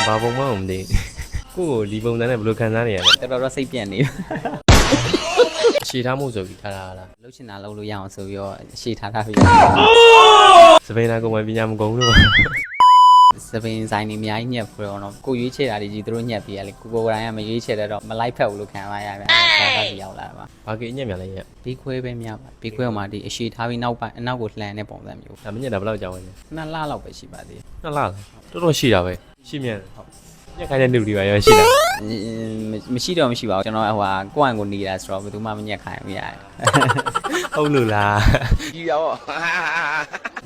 ဘာပုံမှန်မသိကိုကိုဒီပုံစံနဲ့ဘယ်လိုခံစားနေရလဲ တော်တော်စိတ်ပြန့်နေ ရှည်ထားမှုဆိုပြီးထားတာလား လှုပ်ချင်တာလှုပ်လို့ရအောင်ဆိုပြီးတော့ရှေ့ထားပြီ စပိန်နာကိုမပညာမကုန်လို့ စပင်းဆိုင်နေအများကြီးညက်ပြီးတော့ကိုရွေးချယ်တာတွေကြီးသူတို့ညက်ပြီးရလေကိုတိုင်းကမရွေးချယ်တော့မလိုက်ဖက်ဘူးလို့ခံရရပြန်စားတာစီရောက်လာပါ ဘာကိညက်မြန်လဲညက် ဘေးခွဲပဲများပါဘေးခွဲမှာဒီအရှိထားပြီးနောက်ပိုင်းအနောက်ကိုလှန်တဲ့ပုံစံမျိုး ဒါမညက်တာဘယ်လောက်ကြာဝင်လဲ နှစ်လလောက်ပဲရှိပါသေးတယ် နှစ်လလားတော်တော်ရှိတာပဲရှိမြန်ဟုတ်ညက်ခိုင်းတဲ့လူတွေပါရောရှိတာ မရှိတော့မရှိပါဘူးကျွန်တော်ဟိုဟာကိုယ့်အန်ကိုနေတာဆိုတော့ဘယ်သူမှမညက်ခိုင်းဘူးရတယ် ဟုတ်လို့လား ကြီးရော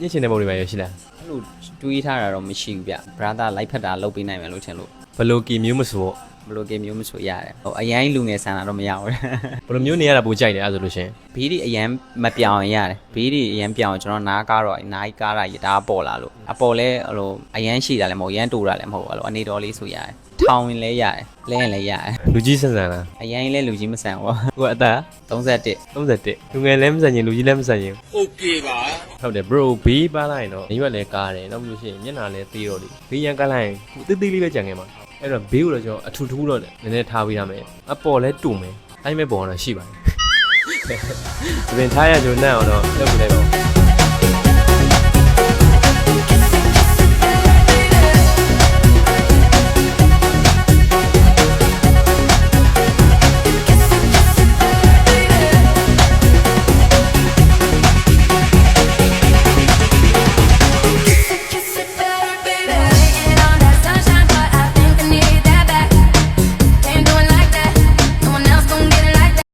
ညက်ချင်တဲ့ပုံတွေပါရောရှိလား အဲ့လိုတွေးထားတာတော့မရှိဘူးဗျ brother လိုက်ဖက်တာလုပ်ပေးနိုင်မယ်လို့ထင်လို့ ဘယ်လိုကီမျိုးမဆို ဘယ်လိုကေမျိုးမဆိုရတယ်ဟိုအရင်လူငယ်ဆန်တာတော့မရဘူး ဘယ်လိုမျိုးနေရတာပိုကြိုက်တယ်အဲ့ဆိုလို့ရှင် ဘေးဒီအရင်မပြောင်းရတယ်ဘေးဒီအရင်ပြောင်းကျွန်တော်နားကားတော့နားကားတာရတာပေါ်လာလို့အပေါ်လဲဟိုအရင်ရှိတာလည်းမဟုတ်အရင်တူတာလည်းမဟုတ်အဲ့လိုအနေတော်လေးဆိုရတယ်ထောင်ရင်လည်းရတယ်လဲရင်လည်းရတယ် လူကြီးဆန်ဆန်လား အရင်လည်းလူကြီးမဆန်ဘူး ကိုကအသက် 31 31လူငယ်လည်းမဆန်ရင်လူကြီးလည်းမဆန်ရင် Okay ပါ ဟုတ်တယ် bro ဘေးပါလိုက်ရင်တော့ရွက်လည်းကားတယ်နောက်ပြီးလို့ရှိရင်မျက်နှာလည်းသေးတော့လေဘေးရန်ကားလိုက်ရင်တိတိလေးပဲကြံခဲ့မှာအဲ့တော့ဘေးကိုတော့ကျွန်တော်အထူထူးတော့နည်းနည်းထားပေးရမယ်အပေါ်လဲတူမယ်အဲ့မဲ့ပေါ်တော့ရှိပါတယ်ဒီပင်ထားရကြုံနဲ့အောင်တော့လုပ်ပြလိုက်ပါဦး